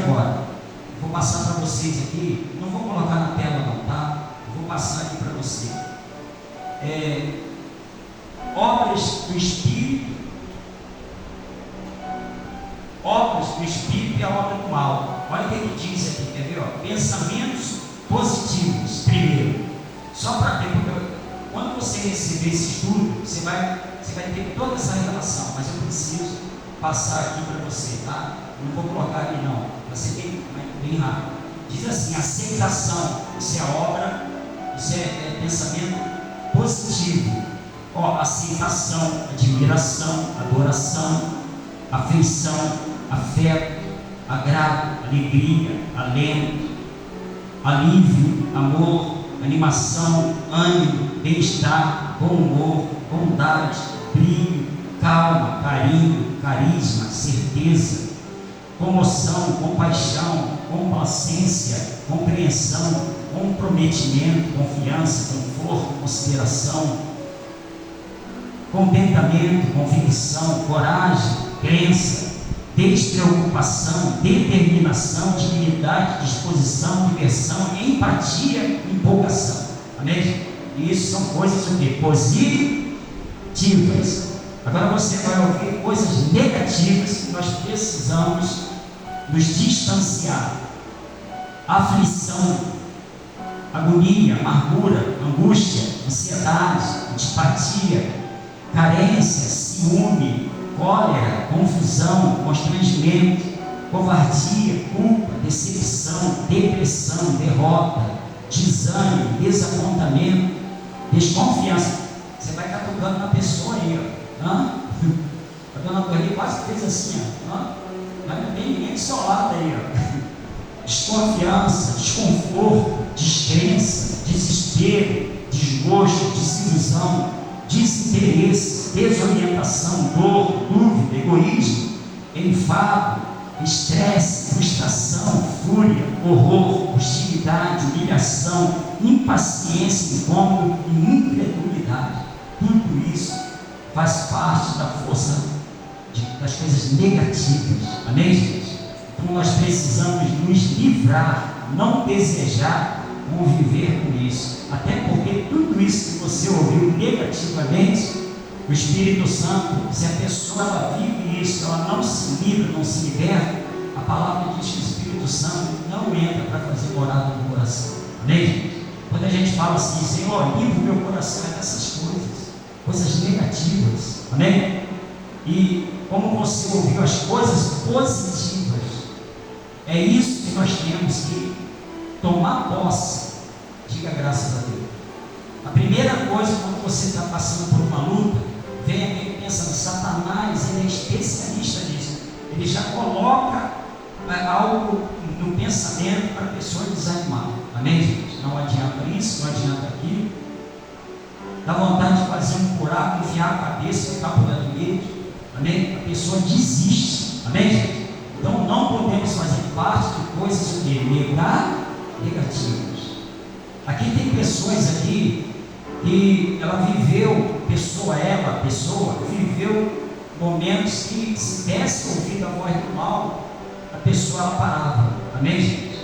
agora. Vou passar para vocês aqui, não vou colocar na tela não, tá? Vou passar aqui para você. Obras do Espírito, e a obra do mal. Olha o que ele diz aqui, quer ver? Pensamentos positivos, primeiro. Só para ver, porque quando você receber esse estudo, você vai ter toda essa relação, mas eu preciso passar aqui para você, tá? Não vou colocar ali não, vai ser bem rápido. Diz assim: aceitação, isso é obra, isso é pensamento positivo. Aceitação, admiração, adoração, afeição, afeto, agrado, alegria, alento, alívio, amor, animação, ânimo, bem-estar, bom humor, bondade, brilho, calma, carinho, carisma, certeza, comoção, compaixão, complacência, compreensão, comprometimento, confiança, conforto, consideração, contentamento, convicção, coragem, crença, despreocupação, determinação, dignidade, disposição, diversão, empatia, empolgação. Amém? E isso são coisas o quê? Positivas. Agora você vai ouvir coisas negativas que nós precisamos nos distanciar. Aflição, agonia, amargura, angústia, ansiedade, antipatia, carência, ciúme, cólera, confusão, constrangimento, covardia, culpa, decepção, depressão, derrota, desânimo, desapontamento, desconfiança. Você vai catucando na pessoa aí, ó. A dona Correia quase fez assim, ó. Mas não tem ninguém do seu lado aí, ó. Desconfiança, desconforto, descrença, desespero, desgosto, desilusão, desinteresse, desorientação, dor, dúvida, egoísmo, enfado, estresse, frustração, fúria, horror, hostilidade, humilhação, impaciência, incômodo e incredulidade. Tudo isso faz parte da força das coisas negativas. Amém, gente? Então nós precisamos nos livrar, não desejar conviver com isso, até porque tudo isso que você ouviu negativamente, o Espírito Santo, se a pessoa ela vive isso, ela não se livra, não se liberta, a palavra diz que o Espírito Santo não entra para fazer morada no coração. Amém, gente? Quando a gente fala assim, Senhor, livra o meu coração dessas coisas negativas, amém? E como você ouviu as coisas positivas, é isso que nós temos que tomar posse. Diga graças a Deus. A primeira coisa, quando você está passando por uma luta, vem alguém pensando: Satanás, ele é especialista nisso. Ele já coloca algo no pensamento para a pessoa desanimar. Amém, gente? Não adianta isso, não adianta aquilo. Dá vontade de fazer um buraco, enfiar a cabeça, ficar por ali mesmo. Amém? A pessoa desiste. Amém, gente? Então não podemos fazer parte de coisas negativas. Aqui tem pessoas aqui que ela viveu, viveu momentos que, se desse ouvido a voz do mal, a pessoa ela parava. Amém, gente?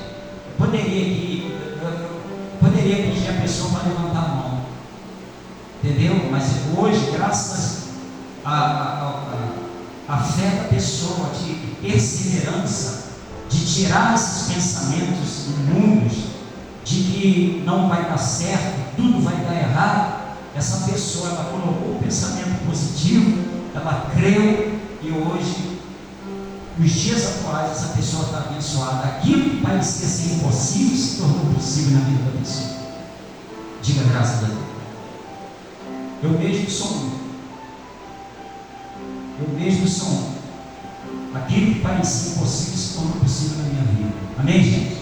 Eu poderia pedir a pessoa para levantar a mão, entendeu? Mas hoje, graças a fé da pessoa, de perseverança, de tirar esses pensamentos imundos, de que não vai dar certo, tudo vai dar errado, essa pessoa ela colocou o pensamento positivo, ela creu, e hoje, nos dias atuais, essa pessoa está abençoada. Aquilo que parecia ser impossível se tornou possível na vida da pessoa. Diga graças a Deus. Eu mesmo sou um. Aquilo que parecia impossível se tornou possível na minha vida. Amém, gente?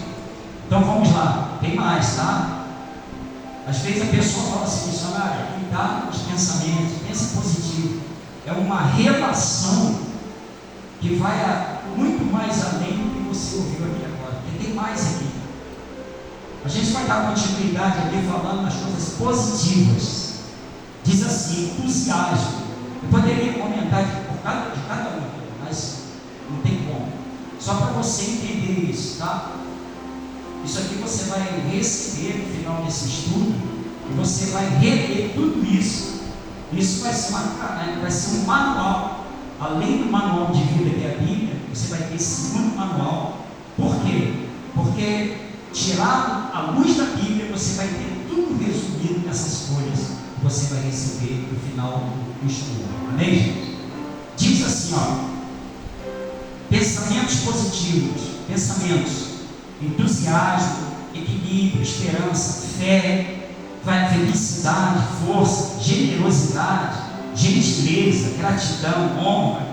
Então vamos lá, tem mais, tá? Às vezes a pessoa fala assim: missionário, cuidado com os pensamentos, pensa positivo. É uma relação que vai muito mais além do que você ouviu aqui agora, porque tem mais aqui. A gente vai dar continuidade aqui falando nas coisas positivas. Diz assim: entusiasmo. Eu poderia comentar de cada um, mas não tem como. Só para você entender isso, tá? Isso aqui você vai receber no final desse estudo e você vai reler tudo isso. Isso vai ser um manual. Além do manual de vida que é a Bíblia, você vai ter esse segundo manual. Por quê? Porque tirado a luz da Bíblia, você vai ter tudo resumido nessas folhas que você vai receber no final do estudo. Amém, gente? Diz assim, ó: pensamentos positivos, pensamentos, entusiasmo, equilíbrio, esperança, fé, felicidade, força, generosidade, gentileza, gratidão, honra,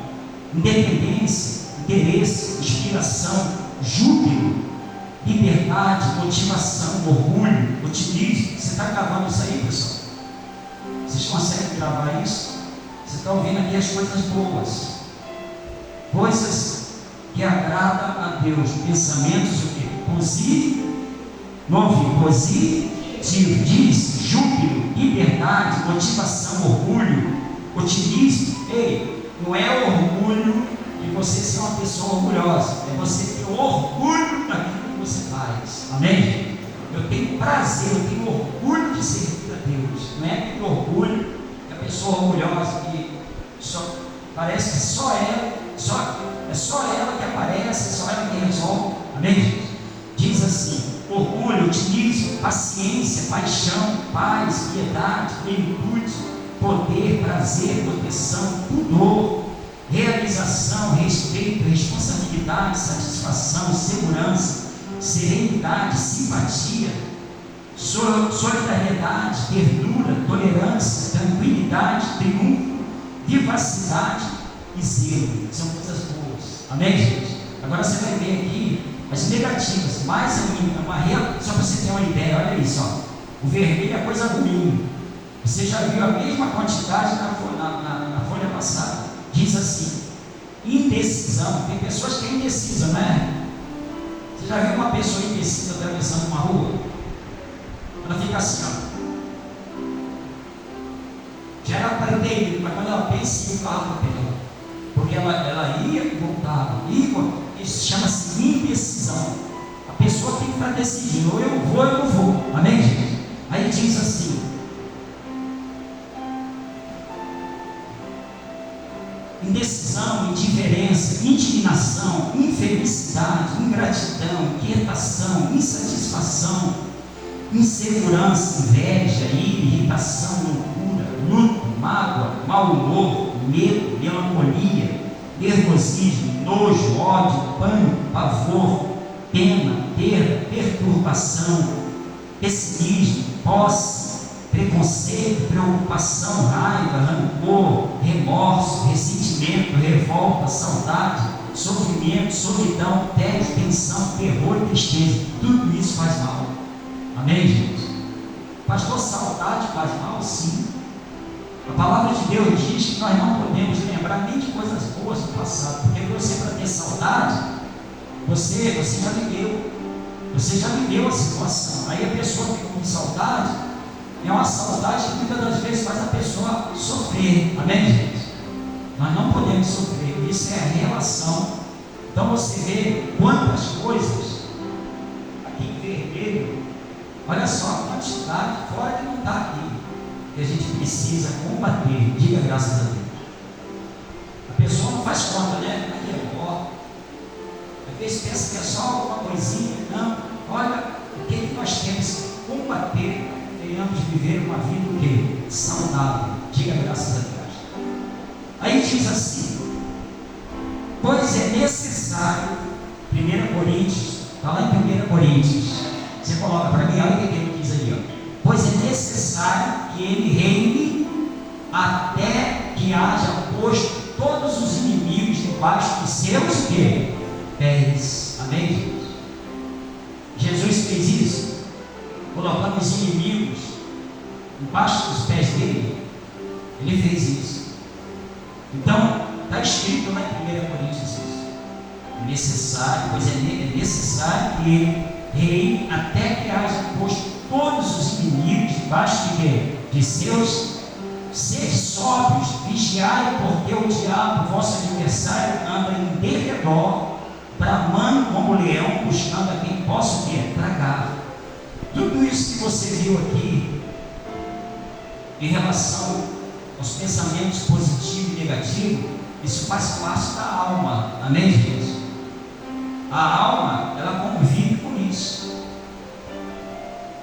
independência, interesse, inspiração, júbilo, liberdade, motivação, orgulho, otimismo. Você está gravando isso aí, pessoal? Vocês conseguem gravar isso? Você está ouvindo aqui as coisas boas, coisas que agradam a Deus, pensamentos o quê? Positivo, diz júbilo, liberdade, motivação, orgulho, otimismo. Ei, não é orgulho de você ser uma pessoa orgulhosa, é você ter orgulho daquilo que você faz. Amém? Eu tenho prazer, eu tenho orgulho de servir a Deus. Não é aquele orgulho que a pessoa orgulhosa que só parece que só ela, é só ela que aparece, é só ela que resolve. Amém, gente? Diz assim: orgulho, otimismo, paciência, paixão, paz, piedade, plenitude, poder, prazer, proteção, pudor, realização, respeito, responsabilidade, satisfação, segurança, serenidade, simpatia, solidariedade, ternura, tolerância, tranquilidade, triunfo, vivacidade e zelo. São coisas boas. Amém, gente? Agora você vai ver aqui as negativas, mais uma real. Só para você ter uma ideia, olha isso, ó. O vermelho é coisa ruim. Você já viu a mesma quantidade na folha passada. Diz assim: indecisão. Tem pessoas que é indecisa, né? Você já viu uma pessoa indecisa atravessando uma rua? Ela fica assim, ó. Já era para ter ido, mas quando ela pensa em ir, o carro perdeu. Porque ela ia e voltava. Isso chama-se indecisão. A pessoa tem que estar decidindo: ou eu vou ou eu não vou. Amém, gente? Aí diz assim: indecisão, indiferença, indignação, infelicidade, ingratidão, inquietação, insatisfação, insegurança, inveja, ira, irritação, loucura, luto, mágoa, mau humor, medo, melancolia, nervosismo, nojo, ódio, pânico, pavor, pena, perda, perturbação, pessimismo, posse, preconceito, preocupação, raiva, rancor, remorso, ressentimento, revolta, saudade, sofrimento, solidão, tédio, tensão, terror e tristeza. Tudo isso faz mal. Amém, gente? Pastor, saudade faz mal? Sim. A palavra de Deus diz que nós não podemos lembrar nem de coisas boas do passado, porque você, para ter saudade, você já viveu. Você já viveu a situação. Aí a pessoa fica com saudade. É uma saudade que muitas das vezes faz a pessoa sofrer. Amém, gente? Nós não podemos sofrer. Isso é a relação. Então você vê quantas coisas aqui em vermelho. Olha só a quantidade, fora que não está aqui, que a gente precisa combater. Diga graças a Deus. A pessoa não faz conta, né? Aqui é ó. Às vezes pensa que é só alguma coisinha. Não. Olha o que nós temos que combater. Tenhamos de viver uma vida o quê? Saudável. Diga graças a Deus. Aí diz assim: pois é necessário, 1 Coríntios, está lá em 1 Coríntios, você coloca para mim, olha o que ele diz aí, ó. Pois é necessário que ele reine até que haja posto todos os inimigos debaixo dos seus pés. Amém, gente? Jesus fez isso, colocando os inimigos embaixo dos pés dele. Ele fez isso. Então, está escrito lá em 1 Coríntios isso. É necessário, pois é necessário que ele reine até que haja posto todos os inimigos debaixo de quê? De seus. Sede sóbrios, vigiai, porque o diabo, vosso adversário, anda em derredor, bramando como leão, buscando a quem possa o quê? Tragar. Tudo isso que você viu aqui, em relação aos pensamentos positivos e negativos, isso faz parte da alma, amém, gente? A alma, ela convive com isso.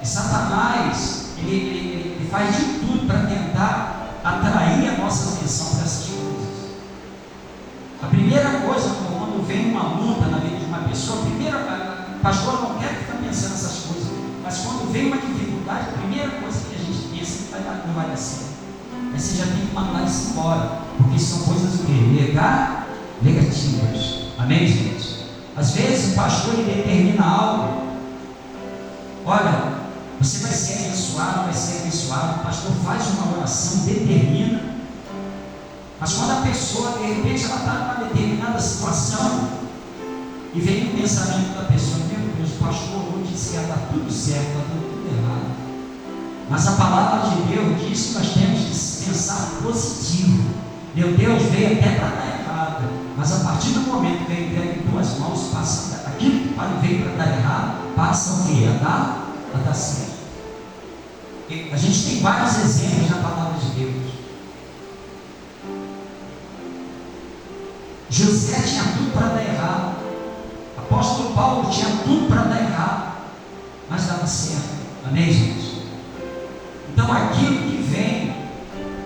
E Satanás, ele faz de tudo para tentar atrair a nossa atenção para essas coisas. A primeira coisa, quando vem uma luta na vida de uma pessoa, pastor, não quero ficar pensando nessas coisas, mas quando vem uma dificuldade, a primeira coisa que a gente pensa é que não vai dar certo. Aí você já tem que mandar isso embora, porque são coisas o quê? Negativas. Amém, gente? Às vezes o pastor ele determina algo. Olha, você vai ser abençoado, vai ser abençoado. O pastor faz uma oração, determina. Mas quando a pessoa, de repente, ela está numa determinada situação e vem o pensamento da pessoa: meu Deus, o pastor hoje disse que ia dar tudo certo, está dando tudo errado. Mas a palavra de Deus diz que nós temos que pensar positivo. Meu Deus, veio até para dar errado, mas a partir do momento que eu entrego em tuas mãos, passa aquilo que veio para dar errado, passa o quê? A dar certo. E a gente tem vários exemplos na palavra de Deus. José tinha tudo para dar errado. Apóstolo Paulo tinha tudo para dar errado, mas dava certo. Amém, gente? Então aquilo que vem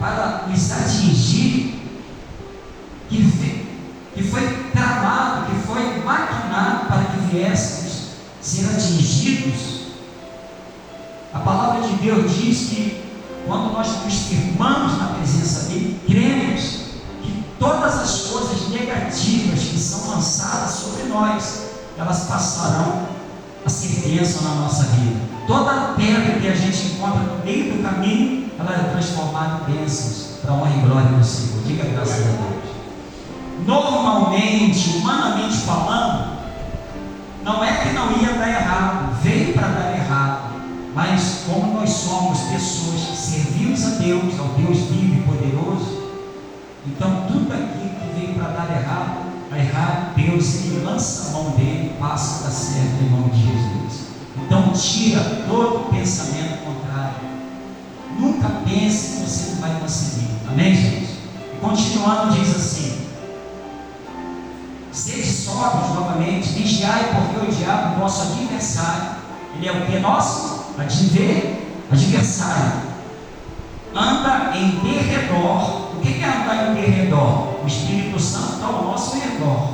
para nos atingir, que foi tramado, que foi maquinado para que viéssemos ser atingidos, a palavra de Deus diz que quando nós nos firmamos na presença dele, cremos que todas as coisas negativas que são lançadas sobre nós, elas passarão a ser bênção na nossa vida. Toda pedra que a gente encontra no meio do caminho, ela é transformada em bênçãos para a honra e glória do Senhor. Diga graças a Deus. Normalmente, humanamente falando, não é que não ia dar errado, veio para dar errado, mas como nós somos pessoas que servimos a Deus, ao Deus vivo e poderoso, então tudo aquilo que veio para dar errado, Deus ele lança a mão dele, passa a dar certo em nome de Jesus. Então tira todo pensamento contrário. Nunca pense que você não vai conseguir. Amém, gente? E continuando diz assim: sede sóbrios novamente, vigiai, porque o diabo, nosso adversário, ele é o que? Nosso adversário. Anda em derredor. O que é andar em derredor? O Espírito Santo está ao nosso redor.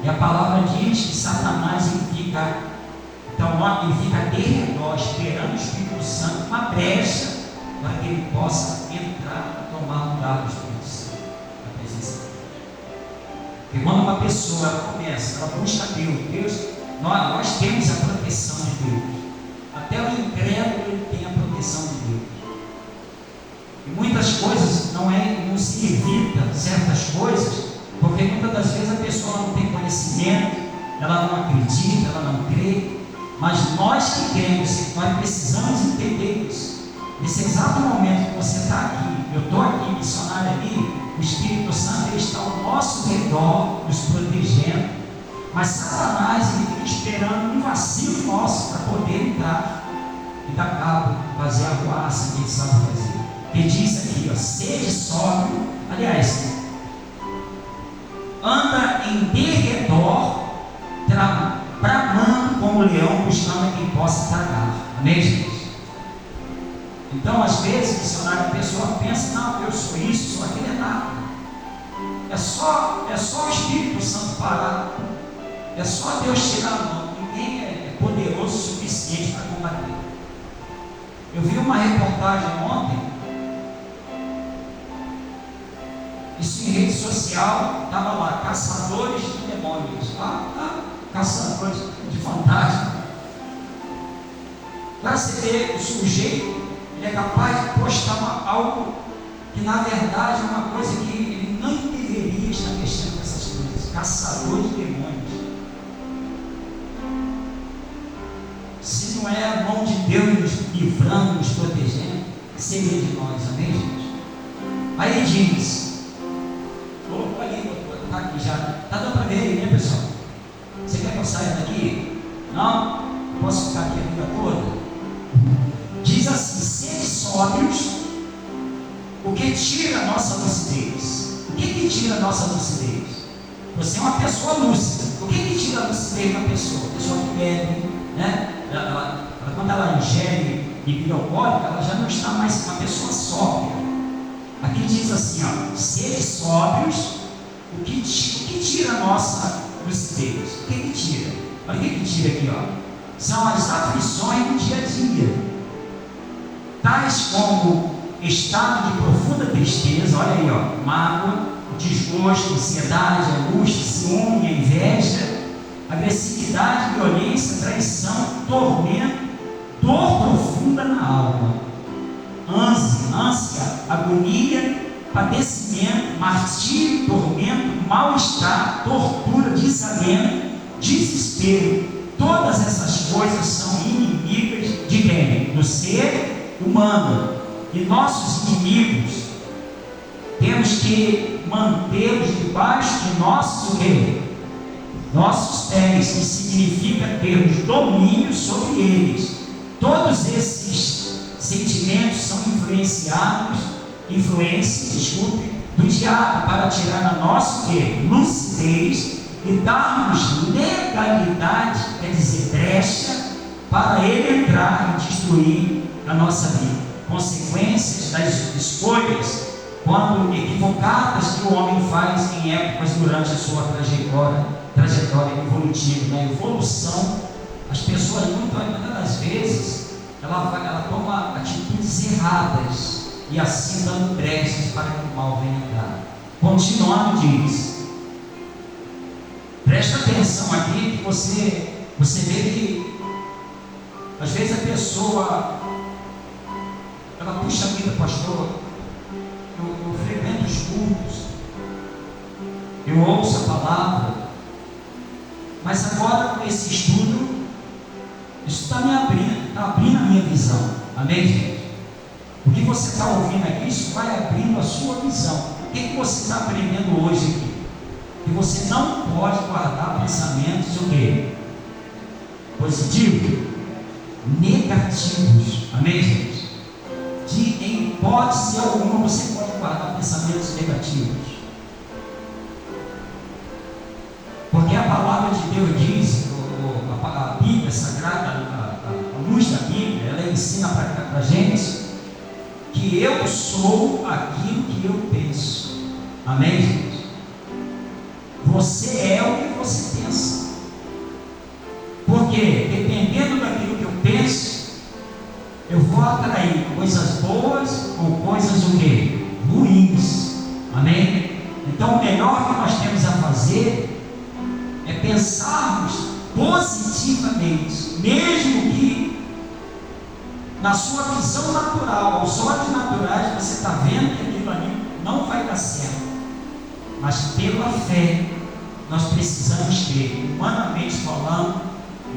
E a palavra diz que Satanás ele fica derredor, esperando o Espírito Santo, uma brecha, para que ele possa entrar e tomar lugar do Espírito Santo, na presença de Deus. Porque quando uma pessoa ela busca Deus, nós temos a proteção de Deus. Até o incrédulo ele tem a proteção de Deus. E muitas coisas não se evita certas coisas, porque muitas das vezes a pessoa não tem conhecimento, ela não acredita, ela não crê. Mas nós que cremos, nós precisamos entender isso. Nesse exato momento que você está aqui, eu estou aqui, missionário ali, o Espírito Santo ele está ao nosso redor, nos protegendo. Mas Satanás ele fica esperando um vacilo nosso para poder entrar e dar cabo, fazer a arruaça que ele sabe fazer. Ele diz aqui, sede sóbrio, aliás, anda em derredor, bramando como leão, buscando quem possa tragar. Amém, gente? Então, às vezes, missionário, a pessoa pensa: não, eu sou isso, sou aquilo, é nada. É só o Espírito Santo parar. É só Deus tirar a mão. Ninguém é poderoso o suficiente para combater. Eu vi uma reportagem ontem, isso em rede social, estava lá, caçadores de demônios, caçadores de fantasma. Para você ver, o sujeito, ele é capaz de postar algo que na verdade é uma coisa que ele não deveria estar mexendo com essas coisas. Caçador de demônios. Se não é a mão de Deus nos livrando, nos protegendo, seria de nós, amém, gente? Aí ele diz, colocou a língua, está aqui já, está dando para ver tira a nossa lucidez? Você é uma pessoa lúcida. O que tira a lucidez da pessoa? A pessoa que bebe, né? Quando ela ingere bebida alcoólica, ela já não está mais uma pessoa sóbria. Aqui diz assim, ó, sede sóbrios. O que tira a nossa lucidez? O que tira? Olha o que tira aqui, ó. São as aflições do dia a dia, tais como estado de profunda tristeza, olha aí, ó, mágoa, desgosto, ansiedade, angústia, ciúme, inveja, agressividade, violência, traição, tormento, dor profunda na alma, ânsia, agonia, padecimento, martírio, tormento, mal-estar, tortura, desalento, desespero. Todas essas coisas são inimigas de quem? Do ser humano. E nossos inimigos temos que mantê-los debaixo de nossos pés, que significa termos domínio sobre eles. Todos esses sentimentos são influências do diabo para tirar a nossa lucidez e darmos legalidade, quer dizer, brecha, para ele entrar e destruir a nossa vida. Consequências das escolhas, quando equivocadas, que o homem faz em épocas durante a sua trajetória evolutiva, na evolução. As pessoas muitas das vezes ela toma atitudes erradas e assim dando brechas para que o mal venha entrar. Continuando, diz, presta atenção aqui, que você vê que às vezes a pessoa ela puxa a vida, pastor, eu frequento os cultos, eu ouço a palavra, mas agora com esse estudo, isso está me abrindo a minha visão. Amém, gente? O que você está ouvindo aqui, isso vai abrindo a sua visão. O que você está aprendendo hoje aqui? Que você não pode guardar pensamentos o quê? Positivos, negativos. Amém, gente? Em hipótese alguma você pode guardar pensamentos negativos. Porque a palavra de Deus diz, a Bíblia Sagrada, a luz da Bíblia, ela ensina para a gente que eu sou aquilo que eu penso. Amém, gente? Você é o que você pensa. Porque dependendo daquilo que eu penso, eu vou atrair coisas boas ou coisas o quê? Ruins. Amém? Então o melhor que nós temos a fazer é pensarmos positivamente, mesmo que na sua visão natural, aos olhos naturais, você está vendo que aquilo ali não vai dar certo. Mas pela fé, nós precisamos crer. Humanamente falando,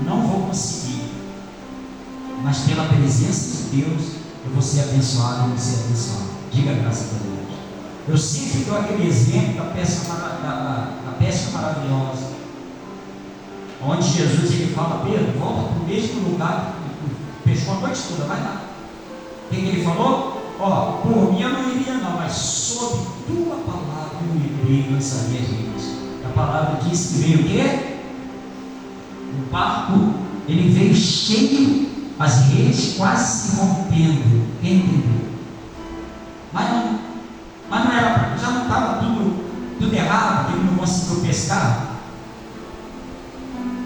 não vou conseguir. Mas pela presença de Deus, eu vou ser abençoado, eu vou ser abençoado. Diga graças a Deus. Eu sempre dou aquele exemplo da pesca maravilhosa, onde Jesus ele fala: Pedro, volta para o mesmo lugar que pescou a noite toda, vai lá. O que ele falou? Ó, por mim eu não iria não, mas sob tua palavra eu irei e lançaria as redes. A palavra diz que veio o quê? O barco, ele veio cheio, as redes quase se rompendo. Quem entendeu? Mas não era, já não estava tudo errado, ele não conseguiu pescar.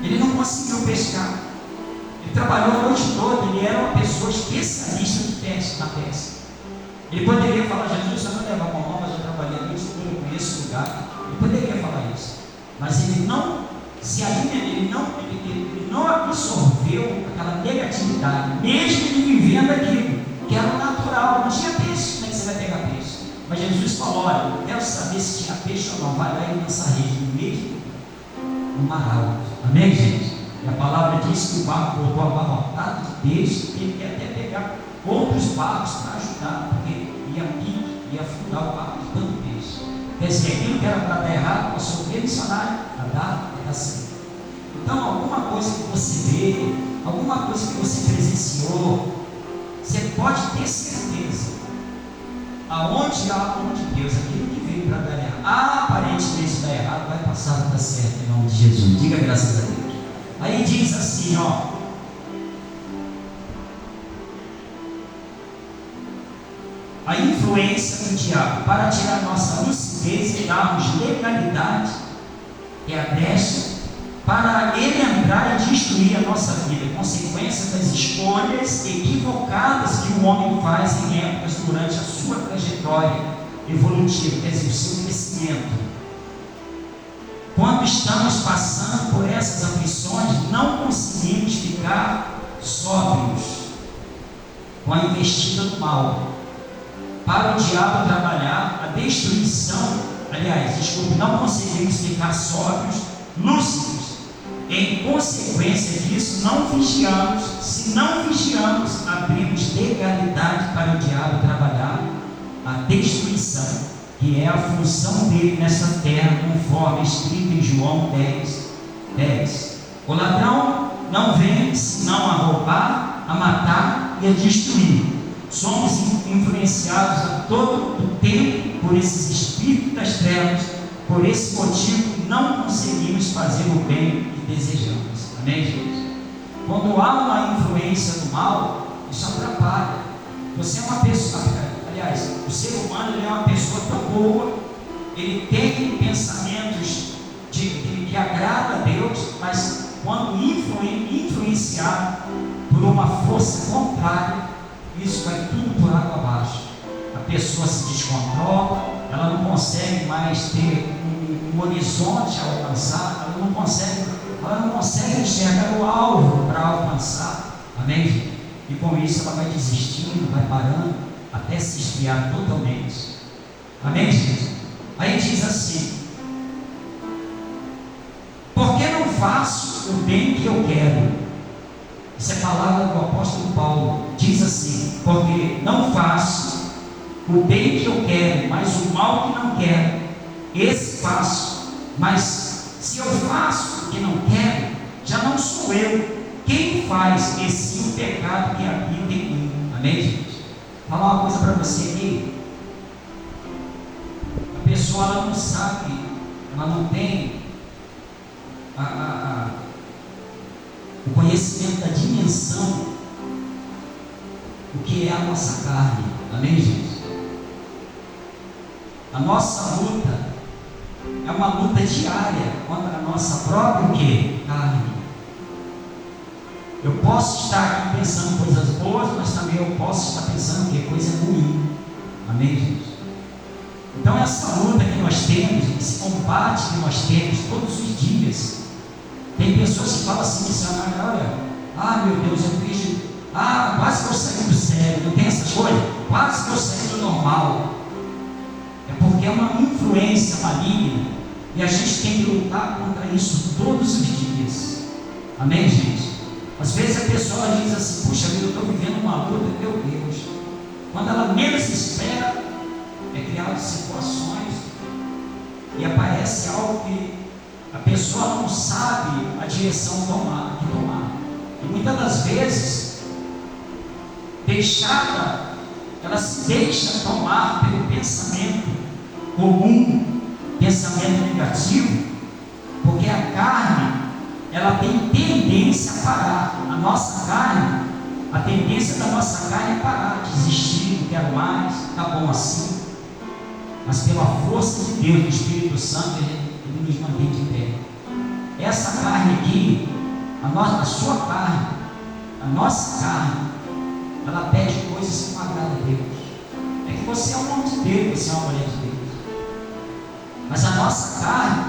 Ele não conseguiu pescar. Ele trabalhou a noite toda, ele era uma pessoa especialista de pesca, na pesca. Ele poderia falar: Jesus, você não leva a mão, mas eu trabalhei a noite toda, eu conheço o lugar. Ele poderia falar isso, mas ele não se alinha, ele não absorveu aquela negatividade, mesmo ele vivendo aquilo, que era o natural. Não tinha peixe, como é que você vai pegar peixe? Mas Jesus falou: olha, eu quero saber se tinha peixe ou não, vai lá e lança a rede mesmo no mar alto. Amém, gente? E a palavra diz que o barco voltou abarrotado de peixe, e ele quer até pegar outros barcos para ajudar, porque ia afundar o barco de tanto peixe. Quer dizer, aquilo que era para dar errado, passou pelo missionário a dar certo. Então, alguma coisa que você vê, alguma coisa que você presenciou, você pode ter certeza, aonde há a mão de Deus, aquilo que veio para dar errado, aparentemente está errado, vai passar a dar certo em nome de Jesus. Diga graças a Deus. Aí diz assim, ó. A influência do diabo para tirar nossa lucidez e darmos legalidade é a brecha para ele entrar e destruir a nossa vida, consequência das escolhas equivocadas que o homem faz em épocas durante a sua trajetória evolutiva, quer dizer, o seu crescimento. Quando estamos passando por essas aflições, não conseguimos ficar sóbrios com a investida do mal. Para o diabo trabalhar a destruição, não conseguimos ficar sóbrios, lúcidos. Em consequência disso, não vigiamos. Se não vigiamos, abrimos legalidade para o diabo trabalhar a destruição, que é a função dele nessa terra, conforme escrito em João 10. O ladrão não vem senão a roubar, a matar e a destruir. Somos influenciados a todo o tempo por esses espíritos das trevas. Por esse motivo, não conseguimos fazer o bem que desejamos. Amém, gente? Quando há uma influência do mal, isso atrapalha. Você é uma pessoa, o ser humano ele é uma pessoa tão boa, ele tem pensamentos que agradam a Deus, mas quando influenciado por uma força contrária, isso vai tudo por água abaixo. A pessoa se descontrola, ela não consegue mais ter um horizonte a alcançar, ela não consegue enxergar o alvo para alcançar. Amém, gente? E com isso ela vai desistindo, vai parando, até se esfriar totalmente. Amém, gente? Aí diz assim: por que não faço o bem que eu quero? Essa é a palavra do apóstolo Paulo. Diz assim: porque não faço o bem que eu quero, mas o mal que não quero, esse faço. Mas se eu faço o que não quero, já não sou eu quem faz, e sim o pecado que habita em mim. Amém, gente? Vou falar uma coisa para você aqui. A pessoa ela não sabe, ela não tem o conhecimento da dimensão o que é a nossa carne. Amém, gente? A nossa luta é uma luta diária contra a nossa própria o quê? Carne. Eu posso estar aqui pensando coisas boas, mas também eu posso estar pensando que é coisa ruim. Amém, gente? Então essa luta que nós temos, esse combate que nós temos todos os dias. Tem pessoas que falam assim, olha, meu Deus, eu vejo, quase que eu saí do sério, não tem essas coisas? Quase que eu saí do normal. É porque é uma influência maligna e a gente tem que lutar contra isso todos os dias. Amém, gente? Às vezes a pessoa diz assim, puxa vida, eu estou vivendo uma luta, meu Deus. Quando ela menos espera, é criado situações e aparece algo que a pessoa não sabe a direção que tomar. E muitas das vezes, ela se deixa tomar pelo pensamento comum, pensamento negativo, porque a carne, ela tem tendência a parar. A nossa carne, a tendência da nossa carne é parar, desistir, não quero mais, está bom assim. Mas pela força de Deus, do Espírito Santo, Ele nos mantém de pé. Essa carne aqui, a sua carne, a nossa carne, ela pede coisas que não agradam a Deus. É que você é um homem de Deus, você é uma mulher de Deus. Mas a nossa carne,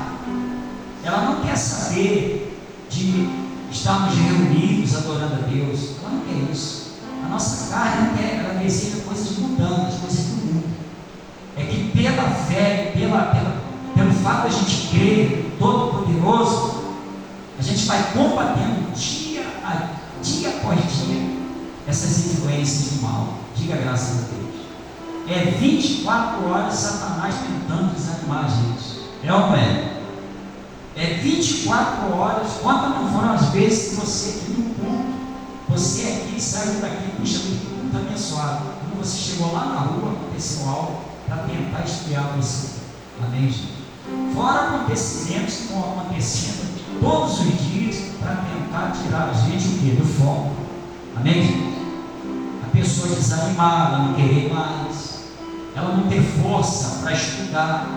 ela não quer saber de estarmos reunidos adorando a Deus. Ela não quer isso. A nossa carne não quer, ela deseja coisas mundanas, coisas do mundo. É que pela fé, pelo fato de a gente crer no Todo-Poderoso, a gente vai combatendo dia após dia essas influências do mal. Diga graças a Deus. É 24 horas Satanás tentando desanimar a gente. É ou não é? É 24 horas. Quantas não foram as vezes que você aqui no culto, você aqui saiu daqui, puxa, muito abençoado. Quando você chegou lá na rua, aconteceu algo para tentar esfriar você. Amém, gente? Fora acontecimentos que vão acontecendo todos os dias para tentar tirar a gente o quê? Do foco. Amém, gente? A pessoa desanimar, ela não querer mais, ela não ter força para estudar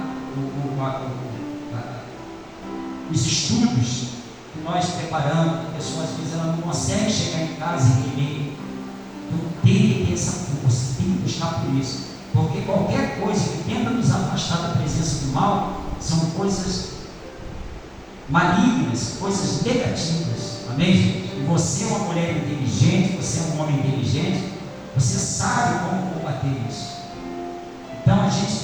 os estudos que nós preparamos. A pessoa às vezes ela não consegue chegar em casa e ler. Então tem que ter essa força, tem que buscar por isso, porque qualquer coisa que tenta nos afastar da presença do mal são coisas malignas, coisas negativas. Amém, gente? E você é uma mulher inteligente, você é um homem inteligente, você sabe como combater isso. Então a gente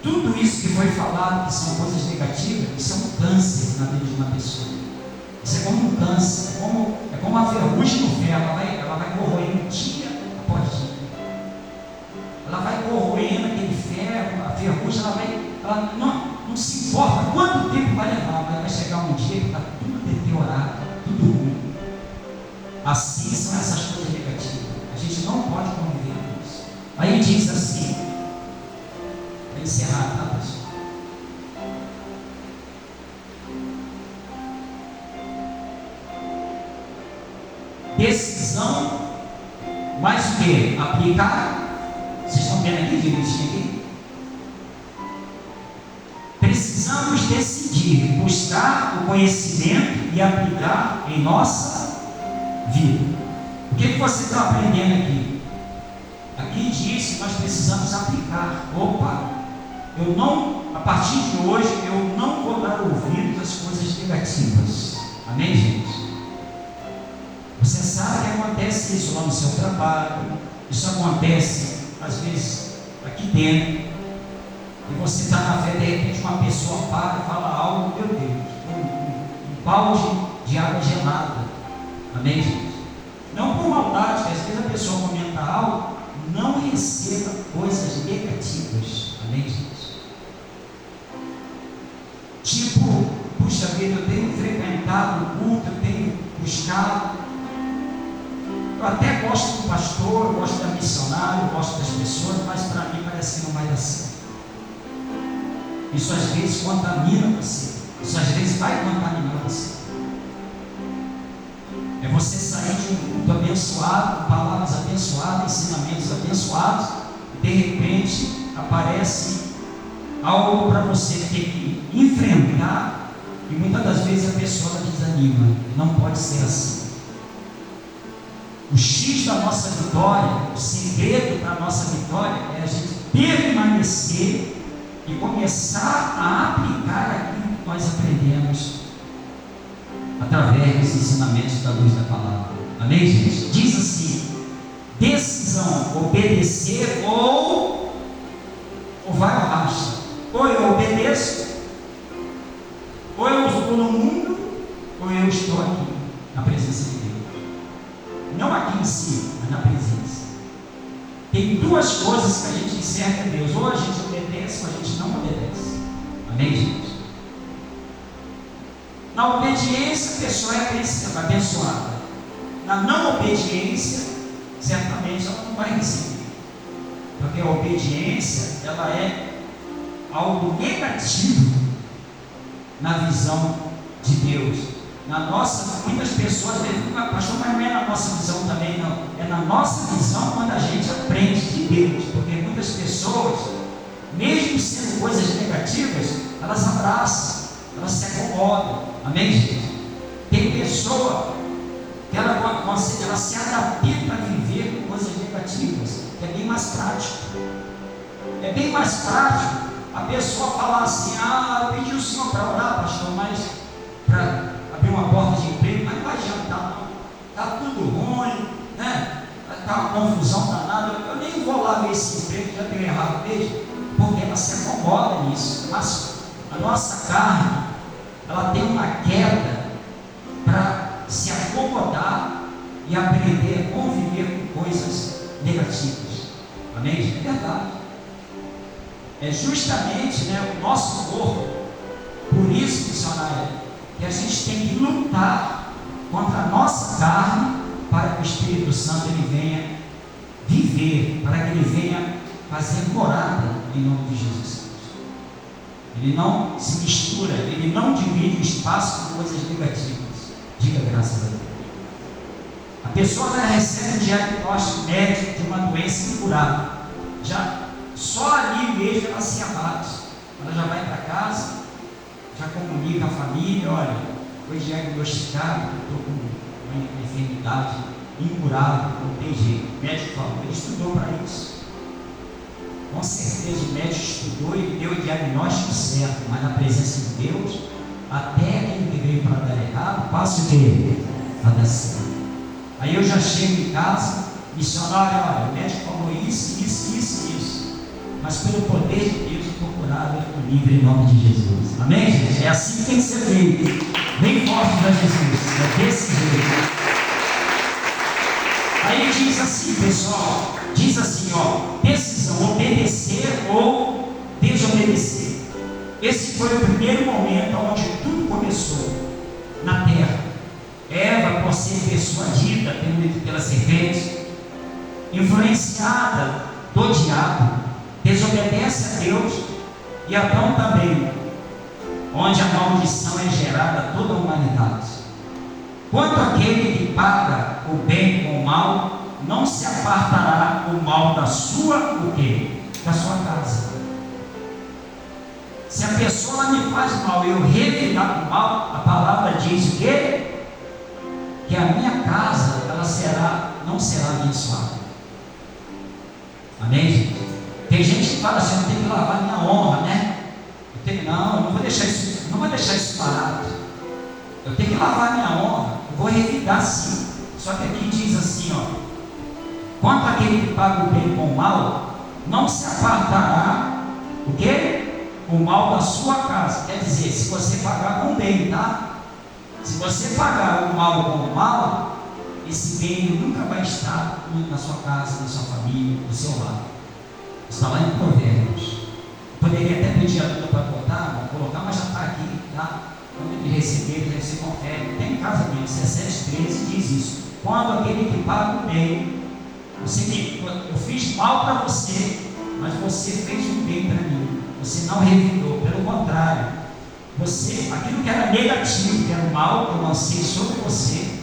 tudo isso que foi falado, que são coisas negativas, isso é um câncer na vida de uma pessoa. Isso é como um câncer, é como uma ferrugem no ferro, ela vai corroendo dia após dia. Ela vai corroendo aquele ferro, a ferrugem, ela não se importa quanto tempo vai levar, mas vai chegar um dia que está tudo deteriorado, tudo ruim. Assim são essas coisas negativas. A gente não pode conviver com isso. Aí diz assim, para encerrar, tá, pessoal? Decisão, mais o que? Aplicar. Vocês estão vendo aqui, direitinho aqui? Precisamos decidir, buscar o conhecimento e aplicar em nossa vida. O que você está aprendendo aqui? Aqui diz que nós precisamos aplicar. A partir de hoje, eu não vou dar ouvido às coisas negativas. Amém, gente? Você sabe que acontece isso lá no seu trabalho, isso acontece às vezes aqui dentro, e você está na fé, de repente uma pessoa para e fala algo, meu Deus, um balde de água gelada. Amém, gente? Não por maldade, que às vezes a pessoa comenta algo, não receba coisas negativas. Amém, gente? Tipo, puxa vida, eu tenho frequentado o culto, eu tenho buscado. Eu até gosto do pastor, eu gosto da missionária, eu gosto das pessoas, mas para mim parece que não vai dar certo. Isso às vezes contamina você. Isso às vezes vai contaminar você. É você sair de um culto abençoado, com palavras abençoadas, ensinamentos abençoados, e de repente aparece algo para você ter que enfrentar, e muitas das vezes a pessoa desanima. Não pode ser assim. O X da nossa vitória, o segredo para a nossa vitória é a gente permanecer e começar a aplicar aquilo que nós aprendemos através dos ensinamentos da luz da palavra. Amém, gente? Diz assim: decisão, obedecer ou vai ou racha. Ou eu obedeço, ou eu estou no mundo, ou eu estou aqui na presença de Deus. Não aqui em si, mas na presença. Tem duas coisas que a gente encerra a Deus: ou a gente obedece, ou a gente não obedece. Amém, gente? Na obediência, a pessoa é abençoada. Na não obediência, certamente ela não vai receber. Porque a obediência, ela é algo negativo na visão de Deus. Muitas pessoas dizem, pastor, mas não é na nossa visão também, não. É na nossa visão quando a gente aprende de Deus. Porque muitas pessoas, mesmo sendo coisas negativas, elas abraçam, elas se acomodam. Amém, gente? Tem pessoa que ela se adapta a viver com coisas negativas, que é bem mais prático. É bem mais prático a pessoa falar assim: eu pedi o Senhor para orar, pastor, mas para abrir uma porta de emprego, mas não vai adiantar, não. Está tudo ruim, né? Está uma confusão danada. Eu nem vou lá ver esse emprego, já tenho errado mesmo, porque ela se acomoda nisso. Mas a nossa carne, ela tem uma queda para se acomodar e aprender a conviver com coisas negativas. Amém? É verdade. É justamente, o nosso corpo. Por isso, missionário, que a gente tem que lutar contra a nossa carne, para que o Espírito Santo ele venha viver, para que ele venha fazer morada em nome de Jesus. ele não se mistura, ele não divide o espaço com coisas negativas. Diga graças a Deus. A pessoa ela recebe um diagnóstico médico de uma doença incurável. Já só ali mesmo ela se abate. Ela já vai para casa, já comunica a família: olha, foi diagnosticado, estou com uma enfermidade incurável, não tem jeito. O médico falou, ele estudou para isso. Com certeza o médico estudou e deu o diagnóstico certo, mas na presença de Deus, até aquele que veio para dar errado, passa o quê? Para dar certo. Aí eu já chego em casa, missionário, olha, o médico falou isso, mas pelo poder de Deus, eu estou curado, eu estou livre em nome de Jesus. Amém, gente? É assim que tem que ser feito. Bem forte para Jesus. É desse jeito. Aí diz assim, pessoal, diz assim, ó, decisão, obedecer ou desobedecer. Esse foi o primeiro momento onde tudo começou na terra. Eva, por ser persuadida pela serpente, influenciada do diabo, desobedece a Deus, e Adão também, onde a maldição é gerada a toda a humanidade. Quanto aquele que paga o bem com o mal, não se apartará o mal da sua, o quê? Da sua casa. Se a pessoa me faz mal e eu revidar o mal, a palavra diz o quê? Que a minha casa, ela não será abençoada. Amém, gente? Tem gente que fala assim, eu tenho que lavar minha honra, né? Eu não vou deixar isso parado. Eu tenho que lavar minha honra, eu vou revidar sim. Só que aqui diz assim, ó, quanto aquele que paga o bem com o mal, não se apartará, o quê? O mal da sua casa. Quer dizer, se você pagar com bem, tá? Se você pagar o mal com o mal, esse bem nunca vai estar na sua casa, na sua família, no seu lar. Está lá em Provérbios. Poderia até pedir ajuda para colocar, mas já está aqui, tá? Quando ele receber, você confere. Tem em casa mesmo, 17:13 diz isso. Quando aquele que paga o bem, eu fiz mal para você, mas você fez um bem para mim. Você não revidou, pelo contrário. Aquilo que era negativo, que era o mal que eu lancei sobre você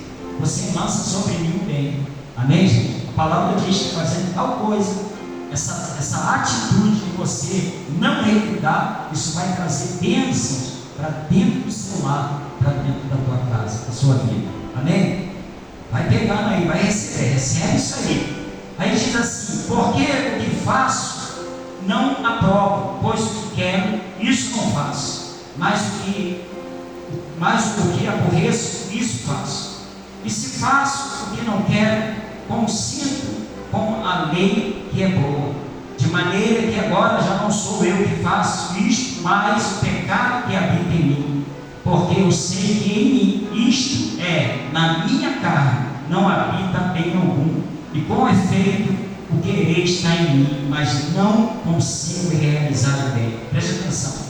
lança sobre mim o bem. Amém, gente? A palavra diz que fazendo tal coisa, essa atitude de você não revidar, isso vai trazer bênçãos para dentro do seu lar, para dentro da tua casa, da sua vida. Amém? Vai pegando aí, vai receber, recebe isso aí. Aí diz assim, porque o que faço não aprovo, pois o que quero, isso não faço. Mas o que aborreço, isso faço. E se faço o que não quero, consinto com a lei que é boa, de maneira que agora já não sou eu que faço isto, mas o pecado que habita em mim. Porque eu sei que em mim, isto é, na minha carne, não habita bem algum. E com efeito, o querer está em mim, mas não consigo realizar o bem. Preste atenção.